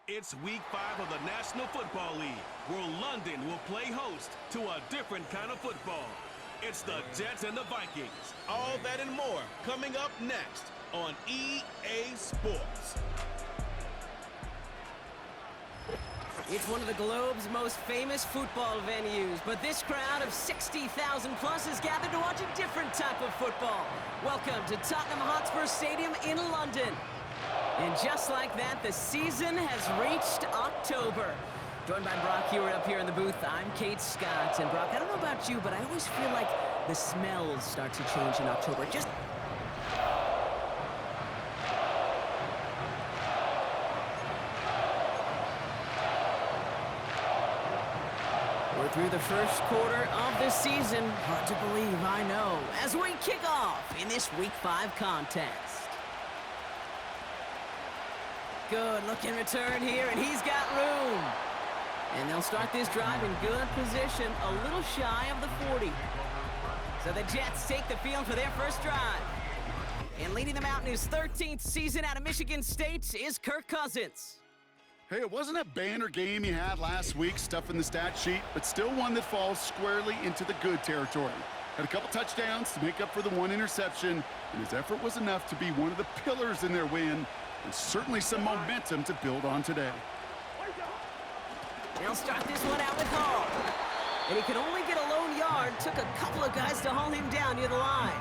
It's Week 5 of the National Football League, where London will play host to a different kind of football. It's the Jets and the Vikings. All that and more coming up next on EA Sports. It's one of the globe's most famous football venues, but this crowd of 60,000 plus is gathered to watch a different type of football. Welcome to Tottenham Hotspur Stadium in London. And just like that, the season has reached October. Joined by Brock Hewer up here in the booth, I'm Kate Scott. And Brock, I don't know about you, but I always feel like the smells start to change in October. We're through the first quarter of the season. Hard to believe, I know, as we kick off in this Week 5 contest. Good looking return here, and he's got room. And they'll start this drive in good position, a little shy of the 40. So the Jets take the field for their first drive. And leading them out in his 13th season out of Michigan State is Kirk Cousins. Hey, it wasn't a banner game he had last week, stuff in the stat sheet, but still one that falls squarely into the good territory. Had a couple touchdowns to make up for the one interception, and his effort was enough to be one of the pillars in their win. And certainly some momentum to build on today. They'll start this one out with Hall. And he could only get a lone yard. Took a couple of guys to haul him down near the line.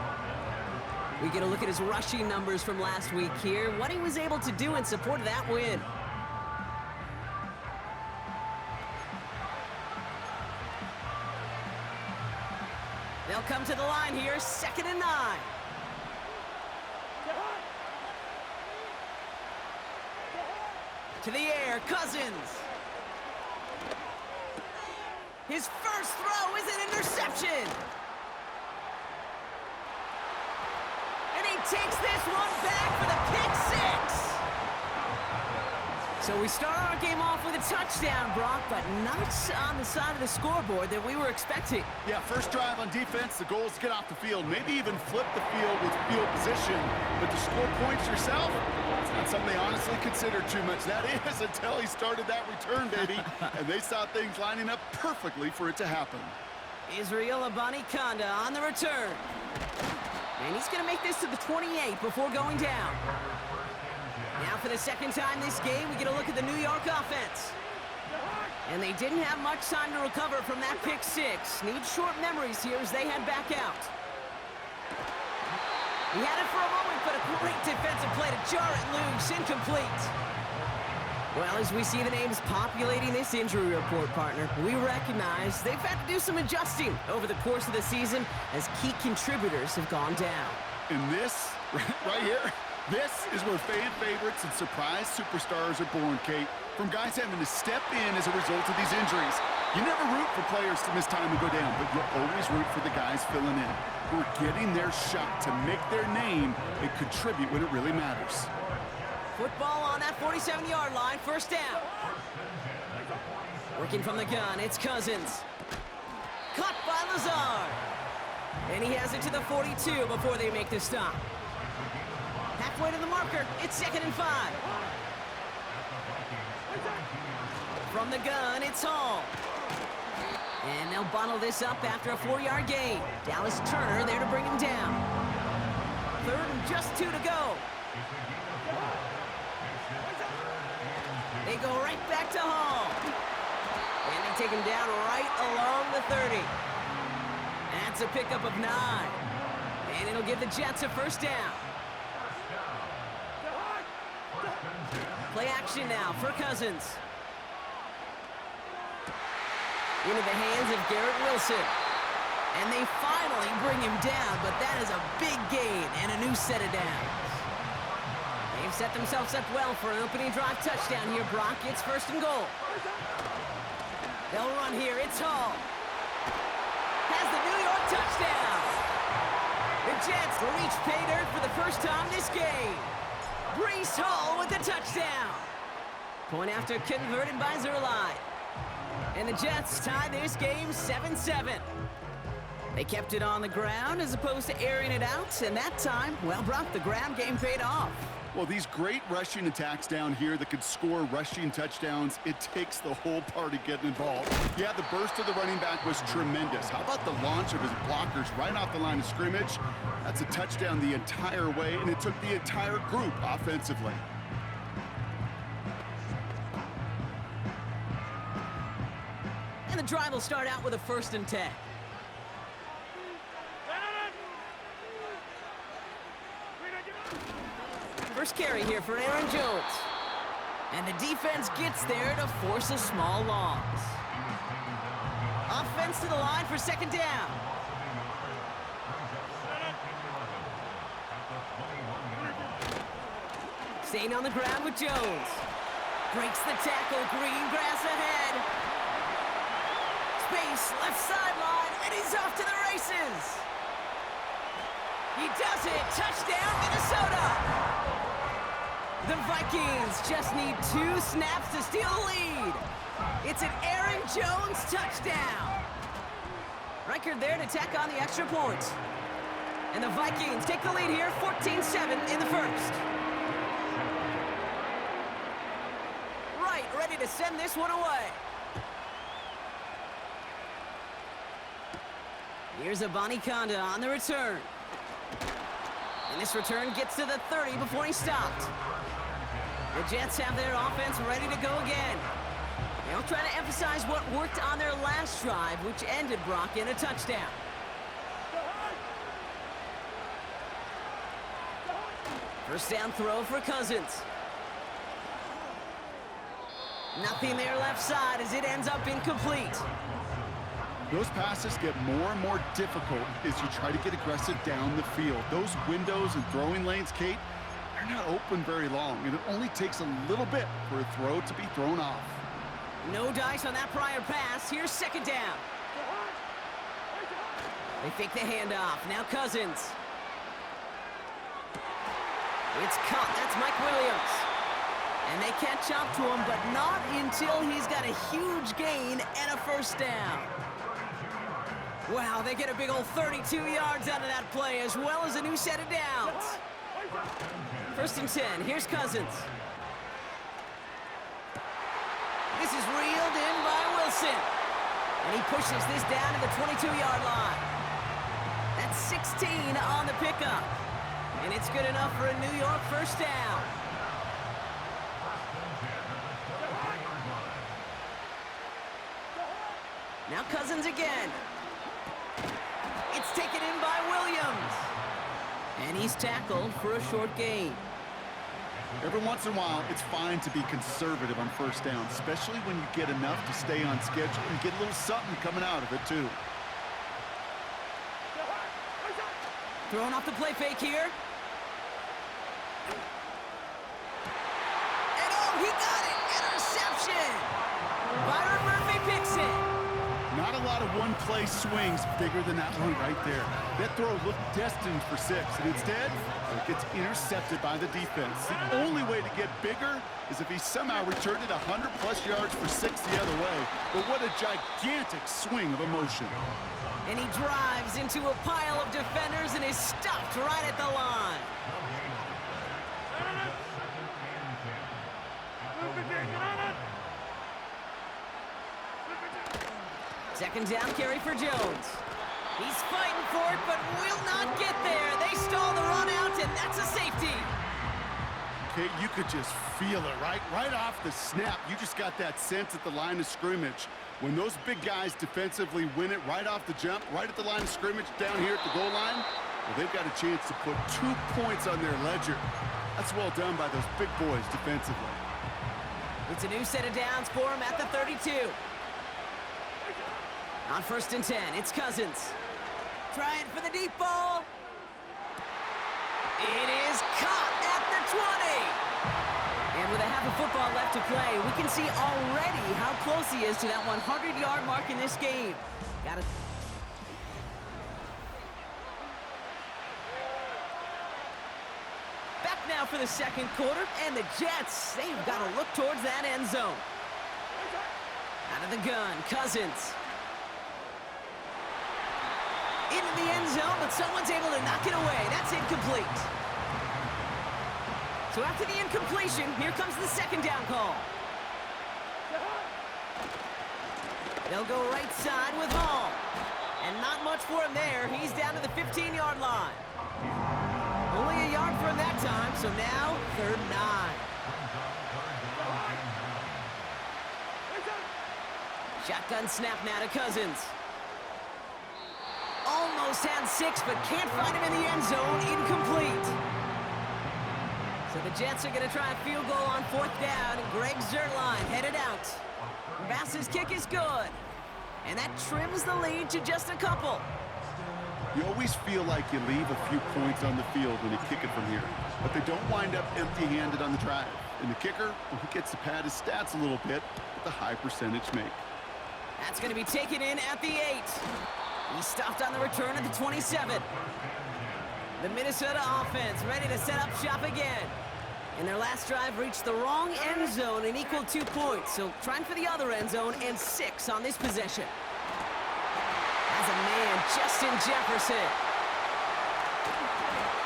We get a look at his rushing numbers from last week here. What he was able to do in support of that win. They'll come to the line here, 2nd and 9. To the air, Cousins. His first throw is an interception. And he takes this one back for the pick 6. So we start our game off with a touchdown, Brock, but not on the side of the scoreboard that we were expecting. Yeah, first drive on defense, the goal is to get off the field, maybe even flip the field with field position. But to score points yourself, it's not something they honestly consider too much. That is until he started that return, baby. And they saw things lining up perfectly for it to happen. Israel Abanikanda on the return. And he's going to make this to the 28 before going down. Now for the second time this game, we get a look at the New York offense. And they didn't have much time to recover from that pick 6. Need short memories here as they head back out. He had it for a moment, but a great defensive play to jar it loose, incomplete. Well, as we see the names populating this injury report, partner, we recognize they've had to do some adjusting over the course of the season as key contributors have gone down. And this, right here, this is where fan favorites and surprise superstars are born, Kate. From guys having to step in as a result of these injuries. You never root for players to miss time and go down, but you always root for the guys filling in, who are getting their shot to make their name and contribute when it really matters. Football on that 47-yard line, first down. Working from the gun, it's Cousins. Caught by Lazard. And he has it to the 42 before they make the stop. Halfway to the marker, it's 2nd and 5. From the gun, it's Hall. And they'll bottle this up after a 4-yard gain. Dallas Turner there to bring him down. 3rd and just 2 to go. They go right back to Hall. And they take him down right along the 30. That's a pickup of 9. And it'll give the Jets a first down. Play action now for Cousins. Into the hands of Garrett Wilson. And they finally bring him down, but that is a big gain and a new set of downs. They've set themselves up well for an opening drive touchdown here, Brock. It's 1st and goal. They'll run here. It's Hall. Has the New York touchdown. The Jets reach pay dirt for the first time this game. Breece Hall with the touchdown. Point after converted by Zerline. And the Jets tie this game 7-7. They kept it on the ground as opposed to airing it out, and that time, well, Brock, the ground game paid off. Well, these great rushing attacks down here that could score rushing touchdowns, it takes the whole party getting involved. Yeah, the burst of the running back was tremendous. How about the launch of his blockers right off the line of scrimmage? That's a touchdown the entire way, and it took the entire group offensively. And the drive will start out with a 1st and 10. First carry here for Aaron Jones. And the defense gets there to force a small loss. Offense to the line for 2nd down. Staying on the ground with Jones. Breaks the tackle, green grass ahead. Space, left sideline, and he's off to the races. He does it, touchdown Minnesota. The Vikings just need 2 snaps to steal the lead. It's an Aaron Jones touchdown. Riker there to tack on the extra point. And the Vikings take the lead here, 14-7 in the 1st. Right, ready to send this one away. Here's Abanikanda on the return. And this return gets to the 30 before he stopped. The Jets have their offense ready to go again. They'll try to emphasize what worked on their last drive, which ended Brock in a touchdown. First down throw for Cousins. Nothing there left side as it ends up incomplete. Those passes get more and more difficult as you try to get aggressive down the field. Those windows and throwing lanes, Kate, they're not open very long, and it only takes a little bit for a throw to be thrown off. No dice on that prior pass. Here's 2nd down. They fake the handoff. Now Cousins. It's caught. That's Mike Williams. And they catch up to him, but not until he's got a huge gain and a 1st down. Wow, they get a big old 32 yards out of that play, as well as a new set of downs. 1st and 10. Here's Cousins. This is reeled in by Wilson. And he pushes this down to the 22-yard line. That's 16 on the pickup. And it's good enough for a New York 1st down. Now Cousins again. It's taken in by Williams. And he's tackled for a short gain. Every once in a while, it's fine to be conservative on 1st down, especially when you get enough to stay on schedule and get a little something coming out of it, too. Throwing off the play fake here. And oh, he got it! Interception! Byron Murphy picks it. Not a lot of one-play swings bigger than that one right there. That throw looked destined for 6, and instead, it gets intercepted by the defense. The only way to get bigger is if he somehow returned it 100-plus yards for 6 the other way. But what a gigantic swing of emotion. And he drives into a pile of defenders and is stopped right at the line. Second down carry for Jones. He's fighting for it, but will not get there. They stall the run out, and that's a safety. Okay, you could just feel it, right? Right off the snap, you just got that sense at the line of scrimmage. When those big guys defensively win it right off the jump, right at the line of scrimmage down here at the goal line, well, they've got a chance to put 2 points on their ledger. That's well done by those big boys defensively. It's a new set of downs for him at the 32. On 1st and 10, it's Cousins. Trying for the deep ball. It is caught at the 20. And with a half of football left to play, we can see already how close he is to that 100-yard mark in this game. Got it. Back now for the 2nd quarter, and the Jets, they've got to look towards that end zone. Out of the gun, Cousins. into the end zone, but someone's able to knock it away. That's incomplete. So after the incompletion, here comes the second down call. They'll go right side with Hall. And not much for him there. He's down to the 15-yard line. Only a yard for him that time, so now 3rd and 9. Shotgun snap now to Cousins. Almost had 6, but can't find him in the end zone. Incomplete. So the Jets are going to try a field goal on 4th down. Greg Zuerlein headed out. Bass's kick is good. And that trims the lead to just a couple. You always feel like you leave a few points on the field when you kick it from here. But they don't wind up empty-handed on the drive. And the kicker, well, he gets to pad his stats a little bit with the high percentage make. That's going to be taken in at the 8. He stopped on the return at the 27. The Minnesota offense ready to set up shop again. And their last drive reached the wrong end zone and equaled 2 points. So trying for the other end zone and 6 on this possession. As a man, Justin Jefferson.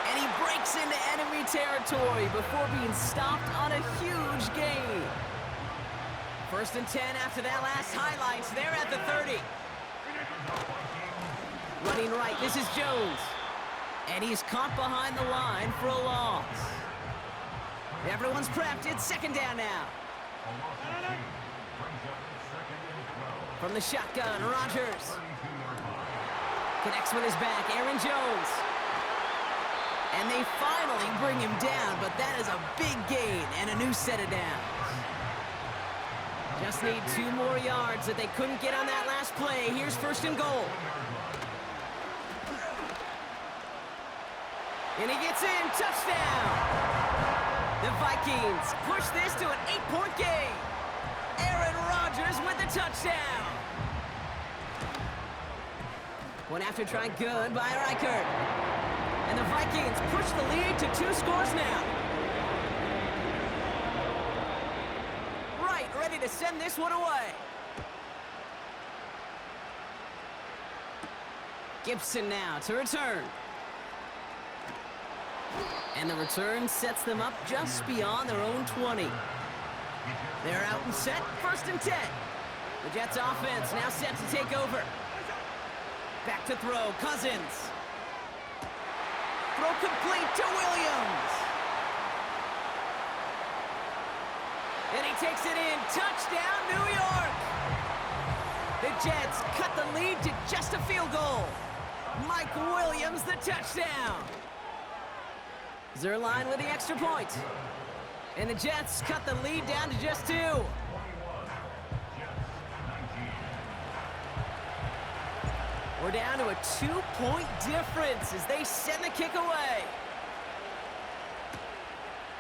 And he breaks into enemy territory before being stopped on a huge gain. 1st and 10 after that last highlights. They're at the 30. Running right, this is Jones. And he's caught behind the line for a loss. Everyone's prepped. It's 2nd down now. From the shotgun, Rodgers. Connects with his back, Aaron Jones. And they finally bring him down, but that is a big gain and a new set of downs. Just need 2 more yards that they couldn't get on that last play. Here's 1st and goal. And he gets in, touchdown. The Vikings push this to an 8-point game. Aaron Rodgers with the touchdown. One after try good by Reichert. And the Vikings push the lead to 2 scores now. Wright ready to send this one away. Gibson now to return. And the return sets them up just beyond their own 20. They're out and set, 1st and 10. The Jets offense now set to take over. Back to throw, Cousins. Throw complete to Williams. And he takes it in, touchdown, New York. The Jets cut the lead to just a field goal. Mike Williams, the touchdown. Zuerlein with the extra point. And the Jets cut the lead down to just 2. We're down to a 2-point difference as they send the kick away.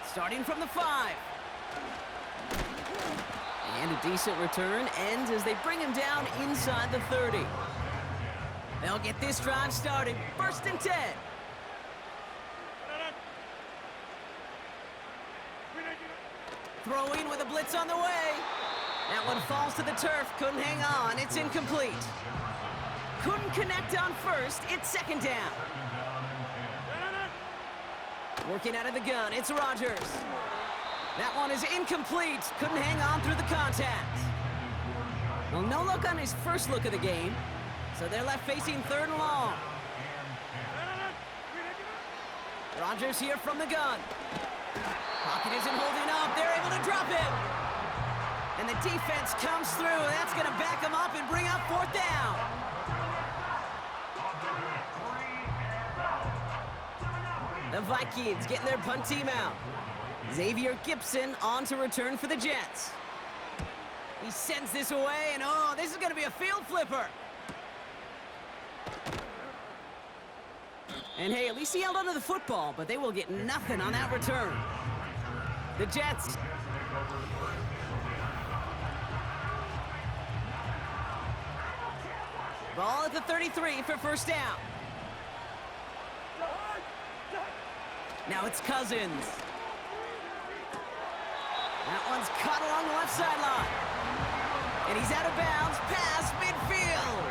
Starting from the 5. And a decent return ends as they bring him down inside the 30. They'll get this drive started. 1st and 10. Throwing with a blitz on the way. That one falls to the turf. Couldn't hang on. It's incomplete. Couldn't connect on 1st. It's 2nd down. Working out of the gun. It's Rodgers. That one is incomplete. Couldn't hang on through the contact. Well, no look on his first look of the game. So they're left facing 3rd and long. Rodgers here from the gun. Pocket isn't holding up. They're able to drop it. And the defense comes through. That's going to back them up and bring up 4th down. The Vikings getting their punt team out. Xavier Gibson on to return for the Jets. He sends this away, and oh, this is going to be a field flipper. And hey, at least he held onto the football, but they will get nothing on that return. The Jets. Ball at the 33 for 1st down. Now it's Cousins. That one's caught along the left sideline. And he's out of bounds past midfield.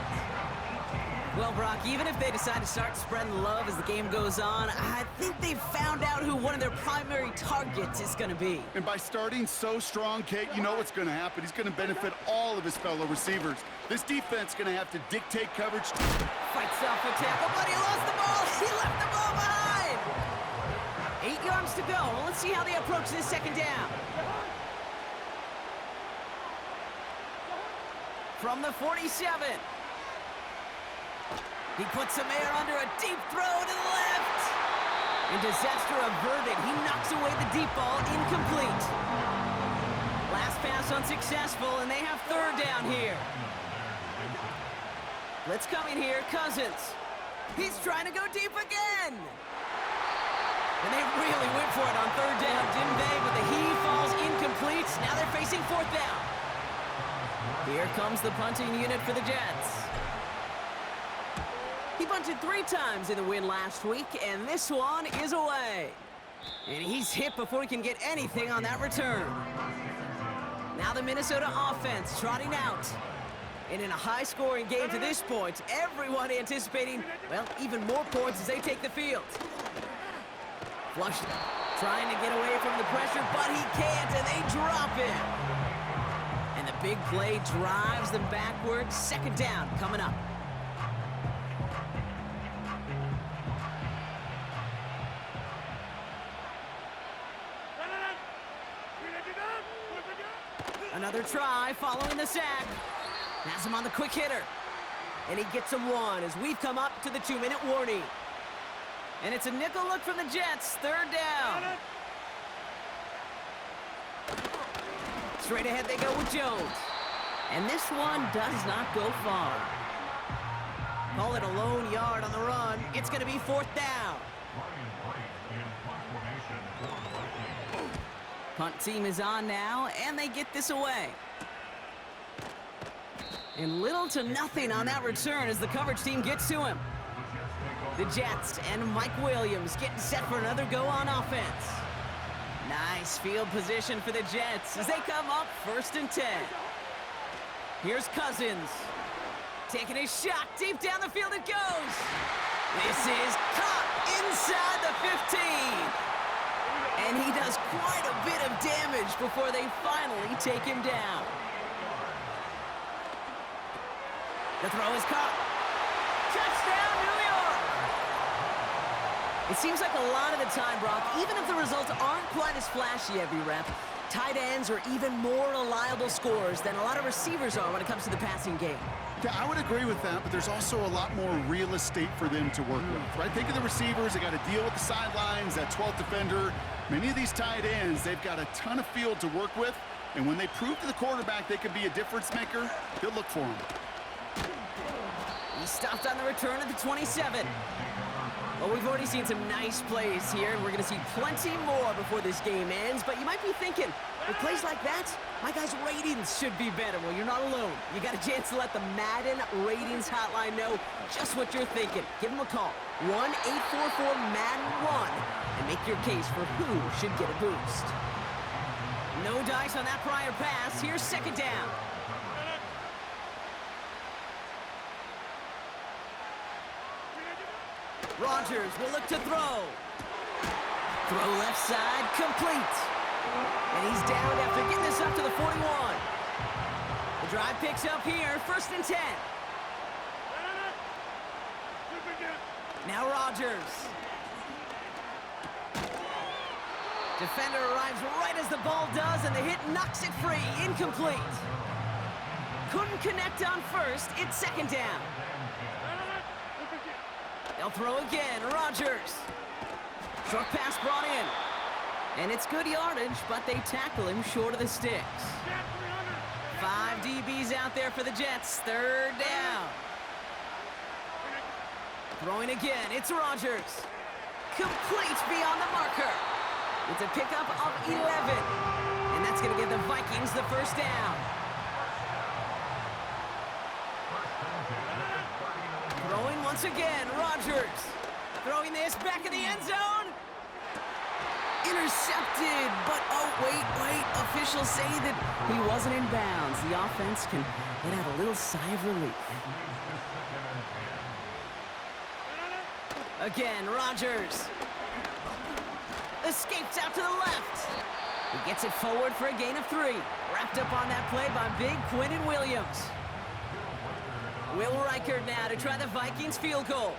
Well, Brock, even if they decide to start spreading the love as the game goes on, I think they've found out who one of their primary targets is going to be. And by starting so strong, Kate, you know what's going to happen. He's going to benefit all of his fellow receivers. This defense is going to have to dictate coverage. Fights off a tackle, but he lost the ball. He left the ball behind. 8 yards to go. Well, let's see how they approach this second down. From the 47. He puts some air under a deep throw to the left. And disaster averted. He knocks away the deep ball, incomplete. Last pass unsuccessful, and they have third down here. Let's come in here, Cousins. He's trying to go deep again. And they really went for it on third down, didn't they? But the heave falls incomplete. Now they're facing fourth down. Here comes the punting unit for the Jets. He punted 3 times in the win last week, and this one is away. And he's hit before he can get anything on that return. Now the Minnesota offense trotting out. And in a high-scoring game to this point, everyone anticipating, well, even more points as they take the field. Flush trying to get away from the pressure, but he can't, and they drop it. And the big play drives them backwards. Second down coming up. Another try following the sack. Has him on the quick hitter. And he gets him one as we've come up to the 2-minute warning. And it's a nickel look from the Jets. Third down. Straight ahead they go with Jones. And this one does not go far. Call it a lone yard on the run. It's going to be fourth down. Punt team is on now, and they get this away. And little to nothing on that return as the coverage team gets to him. The Jets and Mike Williams getting set for another go on offense. Nice field position for the Jets as they come up 1st and 10. Here's Cousins. Taking a shot deep down the field it goes. This is caught inside the 15. And he does quite a bit of damage before they finally take him down. The throw is caught. Touchdown, New York! It seems like a lot of the time, Brock, even if the results aren't quite as flashy every rep, tight ends are even more reliable scorers than a lot of receivers are when it comes to the passing game. Yeah, I would agree with that, but there's also a lot more real estate for them to work with, right? Think of the receivers. They got to deal with the sidelines, that 12th defender. Many of these tight ends, they've got a ton of field to work with, and when they prove to the quarterback they can be a difference maker, he'll look for him. He stopped on the return at the 27. Well, we've already seen some nice plays here, and we're going to see plenty more before this game ends. But you might be thinking, with plays like that, my guys' ratings should be better. Well, you're not alone. You got a chance to let the Madden Ratings Hotline know just what you're thinking. Give them a call, 1-844-MADDEN-1, and make your case for who should get a boost. No dice on that prior pass. Here's second down. Rodgers will look to throw. Throw left side, complete. And he's down after getting this up to the 41. The drive picks up here, 1st and 10. Now Rodgers. Defender arrives right as the ball does, and the hit knocks it free, incomplete. Couldn't connect on first, it's second down. They'll throw again, Rodgers. Short pass brought in. And it's good yardage, but they tackle him short of the sticks. 5 DBs out there for the Jets, third down. Throwing again, it's Rodgers. Complete beyond the marker. It's a pickup of 11. And that's going to give the Vikings the first down. Throwing once again, Rodgers. Throwing this back in the end zone. Intercepted, but oh, wait. Officials say that he wasn't in bounds. The offense can let out a little sigh of relief. Again, Rodgers. Escapes out to the left. He gets it forward for a gain of 3. Wrapped up on that play by big Quinnen Williams. Will Reichert now to try the Vikings field goal.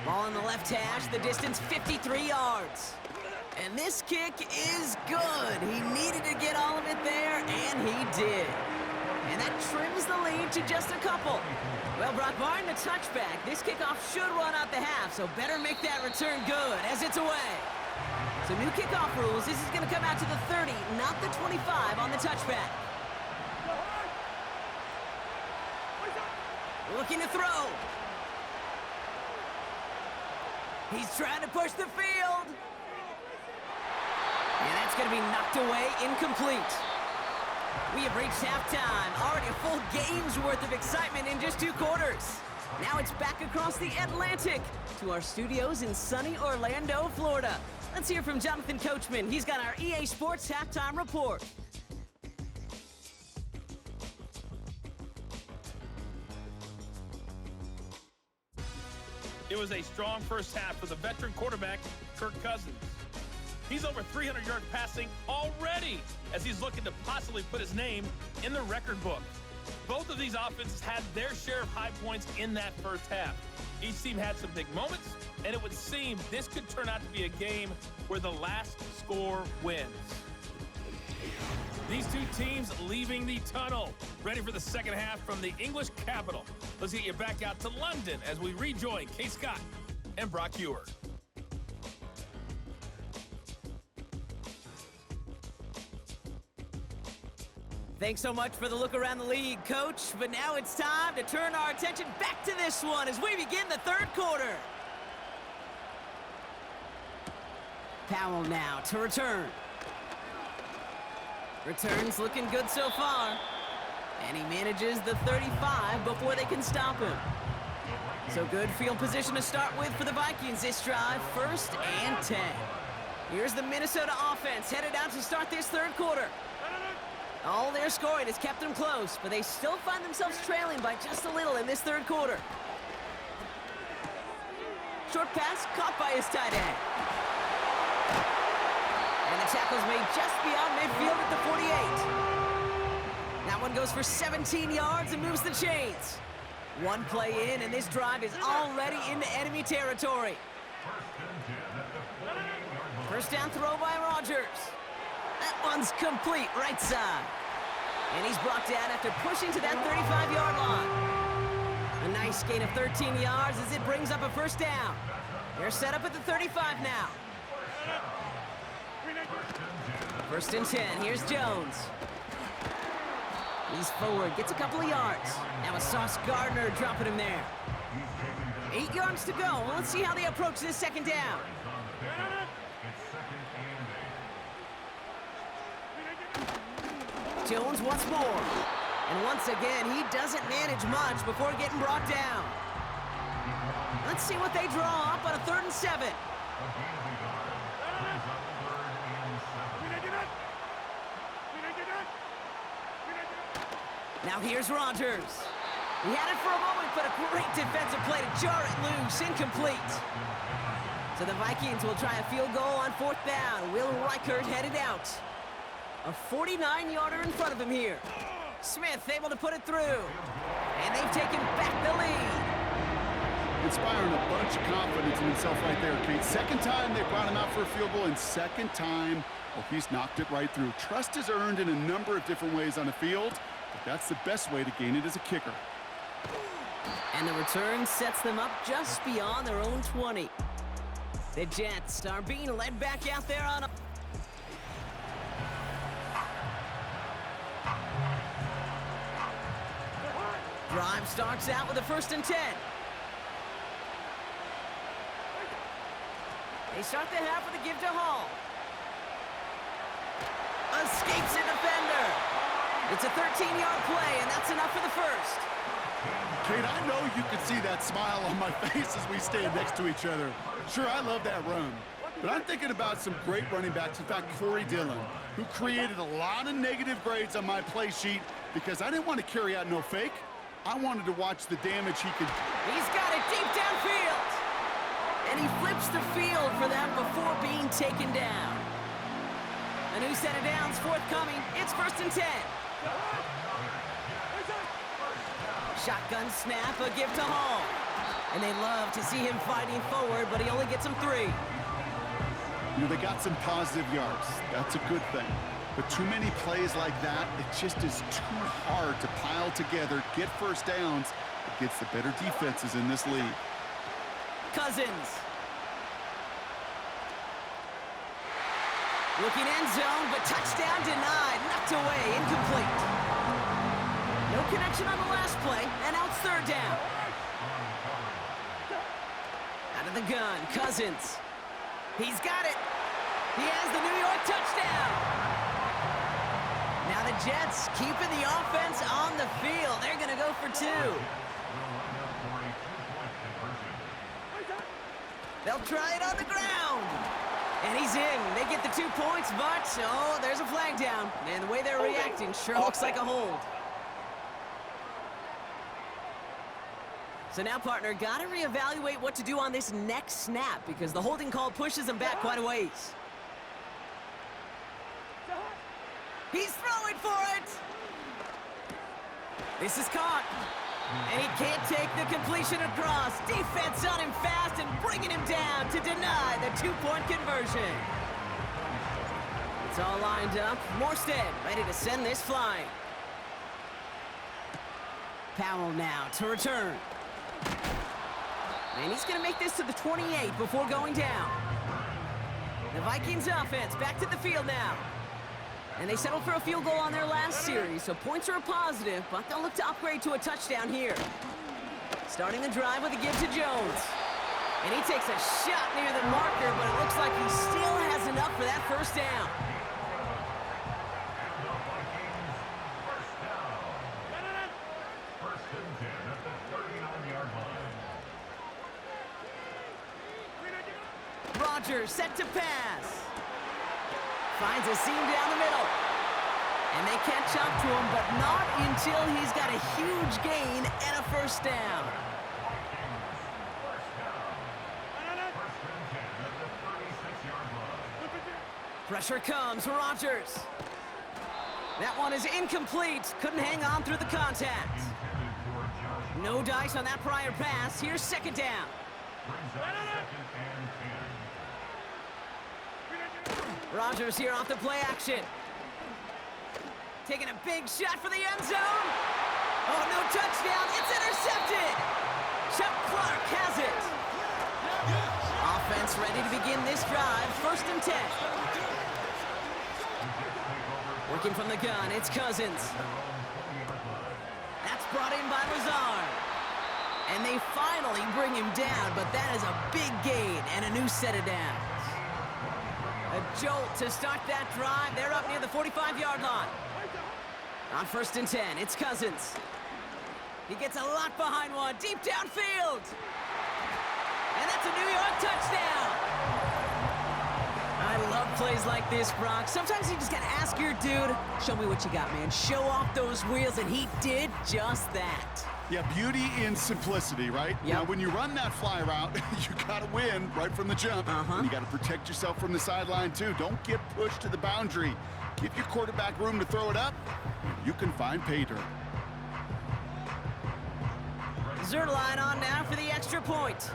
Ball in the left hash, the distance 53 yards. And this kick is good. He needed to get all of it there, and he did. And that trims the lead to just a couple. Well, Brock, barring the touchback, this kickoff should run out the half, so better make that return good as it's away. So new kickoff rules, this is going to come out to the 30, not the 25 on the touchback. Looking to throw. He's trying to push the field. And that's going to be knocked away, incomplete. We have reached halftime. Already a full game's worth of excitement in just 2 quarters. Now it's back across the Atlantic to our studios in sunny Orlando, Florida. Let's hear from Jonathan Coachman. He's got our EA Sports halftime report. It was a strong first half for the veteran quarterback, Kirk Cousins. He's over 300 yards passing already as he's looking to possibly put his name in the record book. Both of these offenses had their share of high points in that first half. Each team had some big moments, and it would seem this could turn out to be a game where the last score wins. These two teams leaving the tunnel, ready for the second half from the English capital. Let's get you back out to London as we rejoin Kay Scott and Brock Ewer. Thanks so much for the look around the league, Coach. But now it's time to turn our attention back to this one as we begin the third quarter. Powell now to return. Returns looking good so far. And he manages the 35 before they can stop him. So good field position to start with for the Vikings this drive, 1st and 10. Here's the Minnesota offense headed out to start this third quarter. All their scoring has kept them close, but they still find themselves trailing by just a little in this third quarter. Short pass caught by his tight end. And the tackle's made just beyond midfield at the 48. That one goes for 17 yards and moves the chains. One play in, and this drive is already into enemy territory. First down throw by Rodgers. That one's complete, right side. And he's brought down after pushing to that 35-yard line. A nice gain of 13 yards as it brings up a first down. They're set up at the 35 now. 1st and 10, here's Jones. He's forward, gets a couple of yards. Now a Sauce Gardner dropping him there. 8 yards to go. Well, let's see how they approach this second down. Jones once more. And once again, he doesn't manage much before getting brought down. Let's see what they draw up on a 3rd and 7. Now here's Rodgers. He had it for a moment, but a great defensive play to jar it loose, incomplete. So the Vikings will try a field goal on 4th down. Will Reichert headed out. A 49-yarder in front of him here. Smith able to put it through. And they've taken back the lead. Inspiring a bunch of confidence in himself right there, Kate. Second time they brought him out for a field goal, and second time, well, he's knocked it right through. Trust is earned in a number of different ways on the field, but that's the best way to gain it as a kicker. And the return sets them up just beyond their own 20. The Jets are being led back out there on a... Drive starts out with a 1st and 10. They start the half with a give to Hall. Escapes a defender. It's a 13-yard play, and that's enough for the first. Kate, I know you can see that smile on my face as we stand next to each other. Sure, I love that run. But I'm thinking about some great running backs. In fact, Corey Dillon, who created a lot of negative grades on my play sheet because I didn't want to carry out no fake. I wanted to watch the damage he could... He's got it deep downfield. and he flips the field for them before being taken down. A new set of downs forthcoming. It's 1st and 10. Shotgun snap, a give to Hall. And they love to see him fighting forward, but he only gets them 3. You know, they got some positive yards. That's a good thing. But too many plays like that, it just is too hard to pile together, get first downs against the better defenses in this league. Cousins. Looking end zone, but touchdown denied. Knocked away, incomplete. No connection on the last play, and now it's 3rd down. Out of the gun, Cousins. He's got it. He has the New York touchdown. Now the Jets keeping the offense on the field. They're going to go for 2. They'll try it on the ground. And he's in. They get the 2 points, but, oh, there's a flag down. And the way they're reacting sure looks like a hold. So now, partner, got to reevaluate what to do on this next snap because the holding call pushes him back quite a ways. He's throwing for it. This is caught. And he can't take the completion across. Defense on him fast and bringing him down to deny the 2-point conversion. It's all lined up. Morstead ready to send this flying. Powell now to return. And he's going to make this to the 28 before going down. The Vikings offense back to the field now. And they settled for a field goal on their last series, so points are a positive, but they'll look to upgrade to a touchdown here. Starting the drive with a give to Jones. And he takes a shot near the marker, but it looks like he still has enough for that 1st down. Rodgers set to pass. Finds a seam down the middle. And they catch up to him, but not until he's got a huge gain and a 1st down. Pressure comes, Rodgers. That one is incomplete. Couldn't hang on through the contact. No dice on that prior pass. Here's 2nd down. Rodgers here off the play action. Taking a big shot for the end zone. Oh, no touchdown. It's intercepted. Chuck Clark has it. Offense ready to begin this drive. 1st and 10. Working from the gun, it's Cousins. That's brought in by Lazard. And they finally bring him down, but that is a big gain and a new set of downs. A jolt to start that drive. They're up near the 45-yard line. On 1st and 10, it's Cousins. He gets a lot behind one, deep downfield. And that's a New York touchdown. I love plays like this, Brock. Sometimes you just gotta ask your dude, show me what you got, man. Show off those wheels, and he did just that. Yeah, beauty in simplicity, right? Yep. Now, when you run that fly route, you got to win right from the jump. And you got to protect yourself from the sideline, too. Don't get pushed to the boundary. Give your quarterback room to throw it up. You can find pay dirt. Zerline on now for the extra point.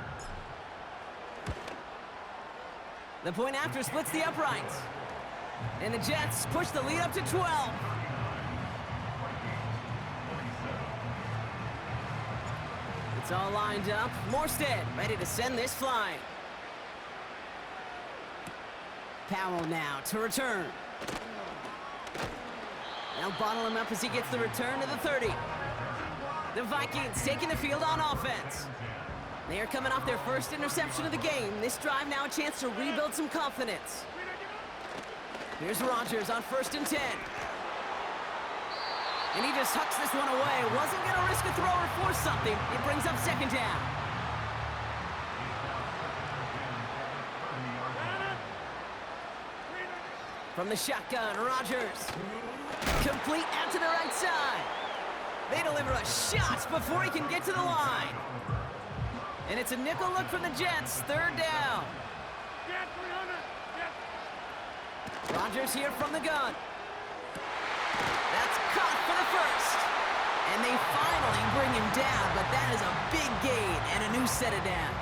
The point after splits the uprights. And the Jets push the lead up to 12. It's all lined up. Morstead ready to send this flying. Powell now to return. They'll bottle him up as he gets the return to the 30. The Vikings taking the field on offense. They are coming off their 1st interception of the game. This drive now a chance to rebuild some confidence. Here's Rodgers on 1st and 10. And he just hucks this one away. Wasn't going to risk a throw or force something. It brings up 2nd down. From the shotgun, Rodgers. Complete out to the right side. They deliver a shot before he can get to the line. And it's a nickel look from the Jets, third down. Rodgers here from the gun. That's caught for the first. And they finally bring him down, but that is a big gain and a new set of downs.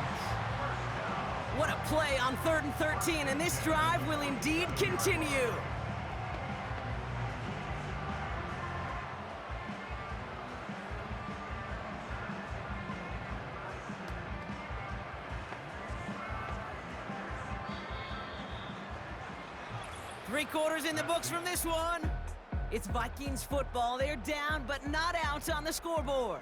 What a play on 3rd and 13, and this drive will indeed continue. Three quarters in the books from this one. It's Vikings football. They're down, but not out on the scoreboard.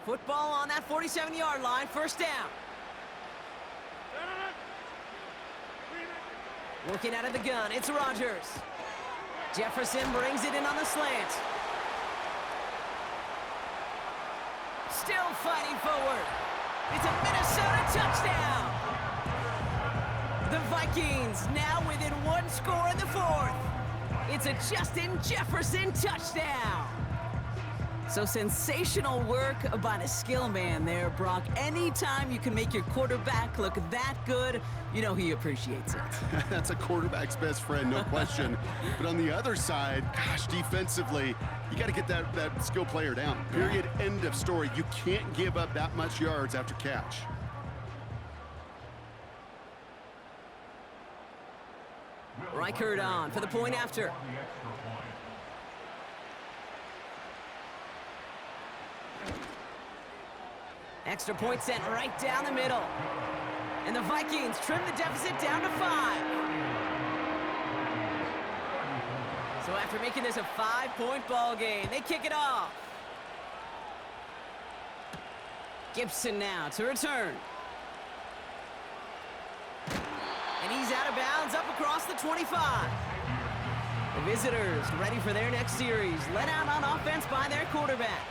Football on that 47-yard line, first down. Working out of the gun, it's Rodgers. Jefferson brings it in on the slant. Still fighting forward. It's a Minnesota touchdown. The Vikings now within one score in the fourth. It's a Justin Jefferson touchdown. So sensational work by the skill man there, Brock. Anytime you can make your quarterback look that good, you know he appreciates it. That's a quarterback's best friend, no question. But on the other side, gosh, defensively, you got to get that skill player down. Period, end of story. You can't give up that much yards after catch. Reichert on for the point after. Extra point sent right down the middle. And the Vikings trim the deficit down to 5. So after making this a 5-point ball game, they kick it off. Gibson now to return. And he's out of bounds up across the 25. The visitors ready for their next series, let out on offense by their quarterback.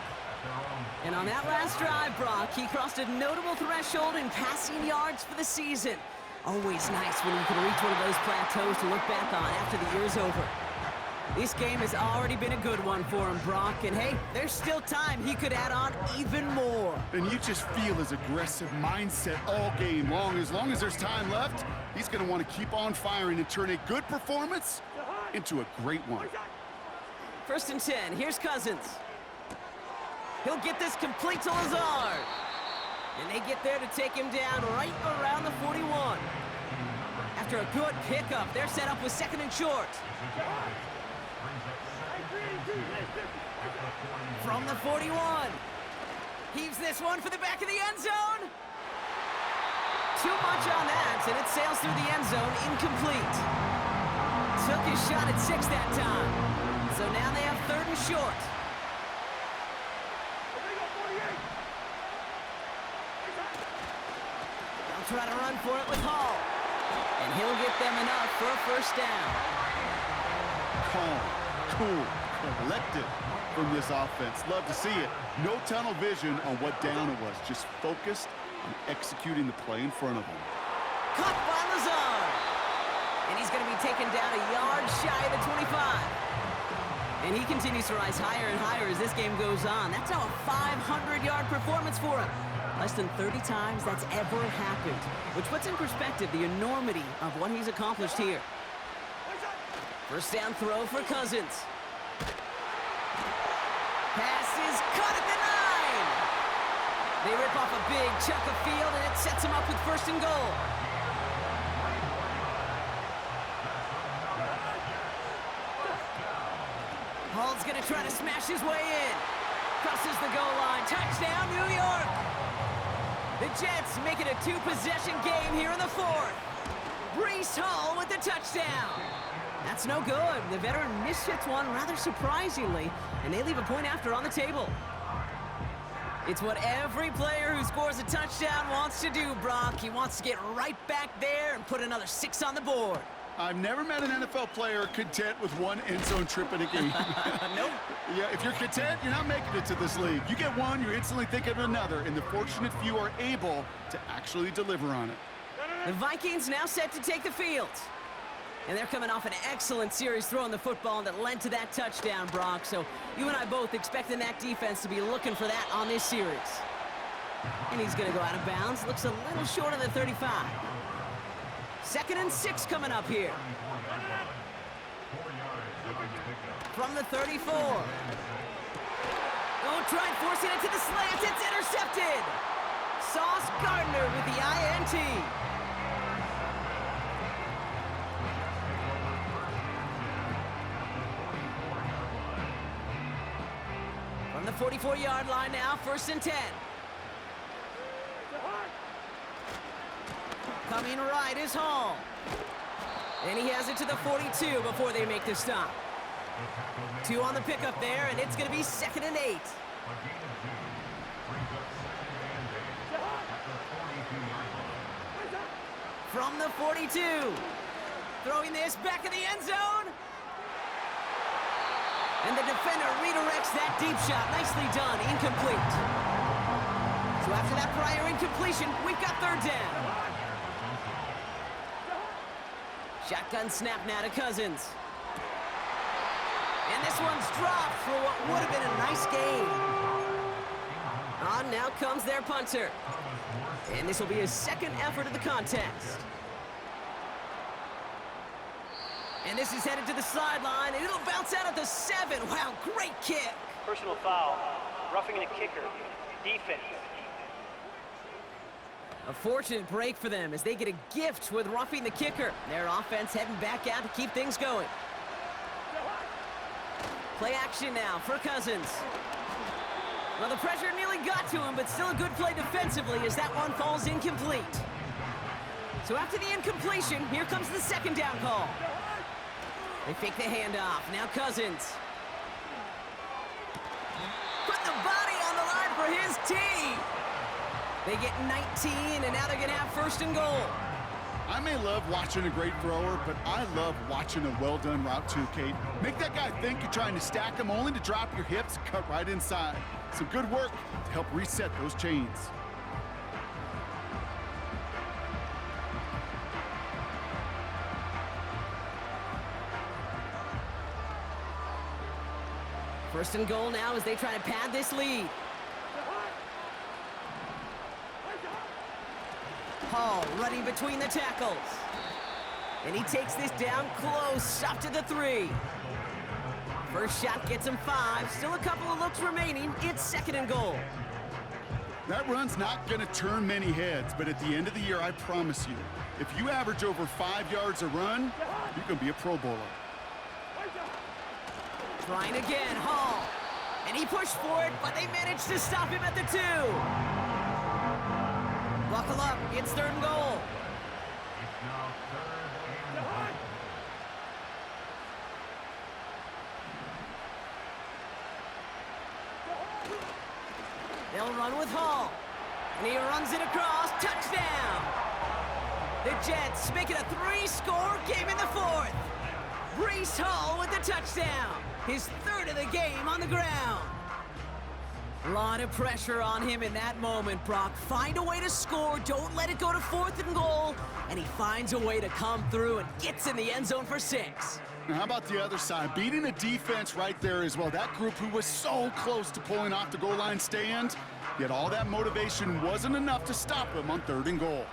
And on that last drive, Brock, he crossed a notable threshold in passing yards for the season. Always nice when you can reach one of those plateaus to look back on after the year's over. This game has already been a good one for him, Brock. And hey, there's still time he could add on even more. And you just feel his aggressive mindset all game long. As there's time left, he's going to want to keep on firing and turn a good performance into a great one. 1st and 10, here's Cousins. He'll get this complete to Lazard. And they get there to take him down right around the 41. After a good pickup, they're set up with 2nd and short. From the 41. Heaves this one for the back of the end zone. Too much on that, and it sails through the end zone, incomplete. Took his shot at 6 that time. So now they have 3rd and short. They'll try to run for it with Hall. And he'll get them enough for a 1st down. Calm, cool, collected from this offense. Love to see it. No tunnel vision on what down it was. Just focused on executing the play in front of him. Caught by Lazard. And he's going to be taken down a yard shy of the 25. And he continues to rise higher and higher as this game goes on. That's now a 500-yard performance for him. Less than 30 times that's ever happened, which puts in perspective the enormity of what he's accomplished here. 1st down throw for Cousins. Pass is caught at the 9. They rip off a big chunk of field, and it sets him up with 1st and goal. Hall's going to try to smash his way in. Crosses the goal line. Touchdown, New York. The Jets make it a 2-possession game here in the 4th. Breece Hall with the touchdown. That's no good. The veteran mishits one rather surprisingly, and they leave a point after on the table. It's what every player who scores a touchdown wants to do, Brock. He wants to get right back there and put another 6 on the board. I've never met an NFL player content with one end zone trip in a game. Nope. Yeah, if you're content, you're not making it to this league. You get one, you're instantly thinking of another, and the fortunate few are able to actually deliver on it. The Vikings now set to take the field. And they're coming off an excellent series throwing the football that led to that touchdown, Brock. So you and I both expecting that defense to be looking for that on this series. And he's going to go out of bounds. Looks a little short of the 35. 2nd and 6 coming up here. From the 34. Oh, try forcing it to the slant. It's intercepted. Sauce Gardner with the INT. From the 44-yard line now, 1st and 10. Coming right is Hall. And he has it to the 42 before they make the stop. 2 on the pickup there, and it's going to be 2nd and 8. From the 42. Throwing this back in the end zone. And the defender redirects that deep shot. Nicely done. Incomplete. So after that prior incompletion, we've got 3rd down. Shotgun snap now to Cousins. And this one's dropped for what would have been a nice gain. On now comes their punter. And this will be his 2nd effort of the contest. And this is headed to the sideline, and it'll bounce out at the 7. Wow, great kick. Personal foul, roughing the kicker, defense. A fortunate break for them as they get a gift with roughing the kicker. Their offense heading back out to keep things going. Play action now for Cousins. Well, the pressure nearly got to him, but still a good play defensively as that one falls incomplete. So after the incompletion, here comes the 2nd down call. They fake the handoff. Now Cousins. Put the body on the line for his team. They get 19, and now they're going to have 1st and goal. I may love watching a great thrower, but I love watching a well-done route too, Kate. Make that guy think you're trying to stack him only to drop your hips and cut right inside. Some good work to help reset those chains. First and goal now as they try to pad this lead. Hall running between the tackles. And he takes this down close, up to the 3. First shot gets him 5. Still a couple of looks remaining. It's 2nd and goal. That run's not going to turn many heads, but at the end of the year, I promise you, if you average over 5 yards a run, you're going to be a Pro Bowler. Trying again, Hall. And he pushed for it, but they managed to stop him at the 2. Buckle up, it's 3rd and goal. They'll run with Hall. And he runs it across, touchdown. The Jets make it a 3-score game in the 4th. Breece Hall with the touchdown. His 3rd of the game on the ground. A lot of pressure on him in that moment, Brock. Find a way to score. Don't let it go to 4th and goal. And he finds a way to come through and gets in the end zone for 6. Now, how about the other side? Beating a defense right there as well. That group who was so close to pulling off the goal line stand, yet all that motivation wasn't enough to stop him on 3rd and goal.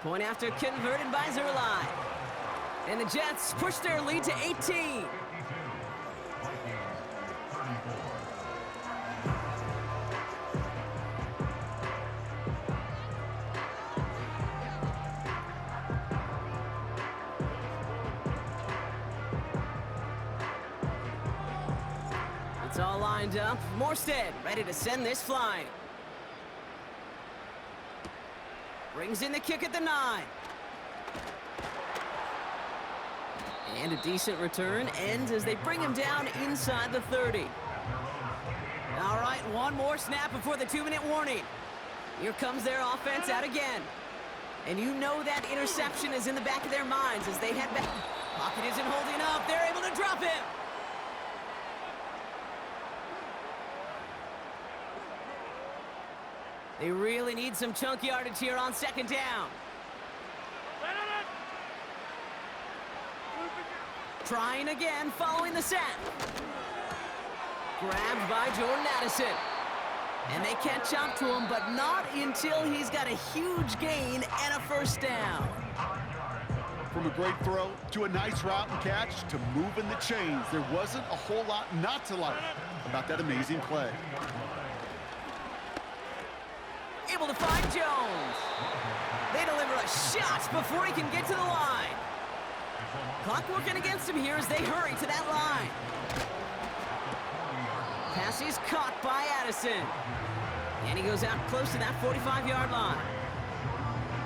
Point after converted by Zerline. And the Jets push their lead to 18. It's all lined up. Morstead ready to send this flying. Brings in the kick at the 9. And a decent return ends as they bring him down inside the 30. All right, one more snap before the 2-minute warning. Here comes their offense out again. And you know that interception is in the back of their minds as they head back. Pocket isn't holding up. They're able to drop him. They really need some chunk yardage here on second down. Trying again, following the sack. Grabbed by Jordan Addison. And they catch up to him, but not until he's got a huge gain and a first down. From a great throw to a nice route and catch to moving the chains, there wasn't a whole lot not to like about that amazing play. Able to find Jones. They deliver a shot before he can get to the line. Clock working against him here as they hurry to that line. Pass is caught by Addison. And he goes out close to that 45-yard line.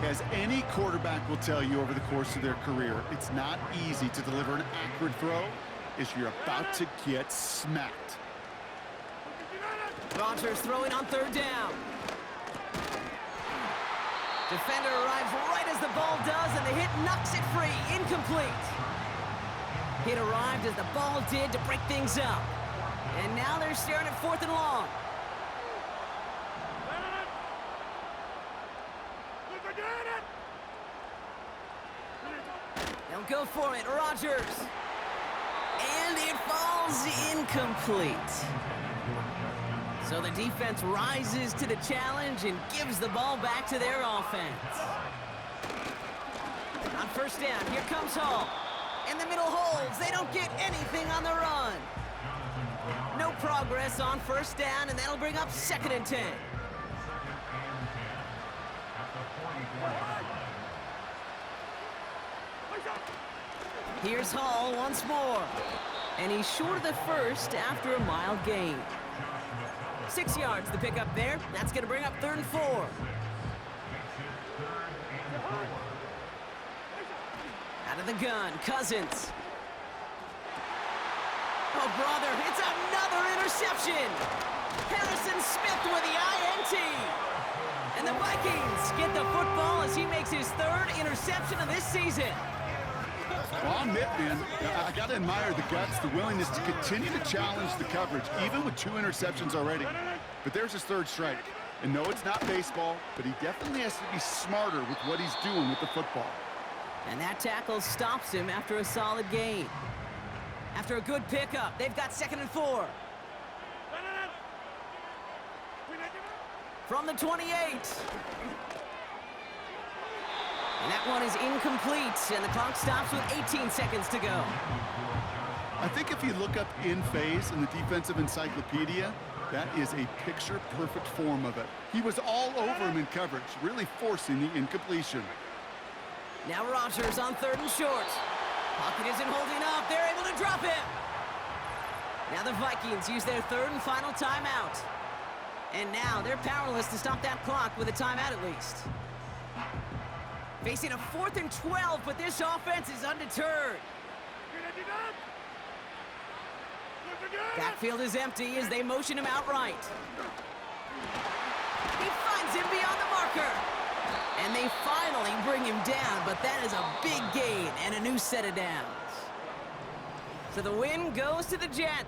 As any quarterback will tell you over the course of their career, it's not easy to deliver an accurate throw as you're about to get smacked. Rodgers throwing on third down. Defender arrives right as the ball does, and the hit knocks it free. Incomplete. Hit arrived as the ball did to break things up. And now they're staring at 4th and long. They'll go for it. Rodgers. And it falls incomplete. So the defense rises to the challenge and gives the ball back to their offense. On first down, here comes Hall. And the middle holds. They don't get anything on the run. No progress on first down, and that'll bring up 2nd and 10. Here's Hall once more. And he's short of the first after a mild gain. 6 yards the pickup there. That's going to bring up 3rd and 4. Out of the gun, Cousins. Oh, brother, it's another interception. Harrison Smith with the INT. And the Vikings get the football as he makes his 3rd interception of this season. Well, I'll admit, man, I got to admire the guts, the willingness to continue to challenge the coverage, even with 2 interceptions already. But there's his 3rd strike. And no, it's not baseball, but he definitely has to be smarter with what he's doing with the football. And that tackle stops him after a solid gain. After a good pickup, they've got 2nd and 4. From the 28. And that one is incomplete, and the clock stops with 18 seconds to go. I think if you look up in phase in the defensive encyclopedia, that is a picture-perfect form of it. He was all over him in coverage, really forcing the incompletion. Now Rodgers on 3rd and short. Pocket isn't holding up. They're able to drop him. Now the Vikings use their 3rd and final timeout. And now they're powerless to stop that clock with a timeout at least. Facing a 4th and 12, but this offense is undeterred. Backfield is empty as they motion him outright. He finds him beyond the marker. And they finally bring him down, but that is a big gain and a new set of downs. So the win goes to the Jets.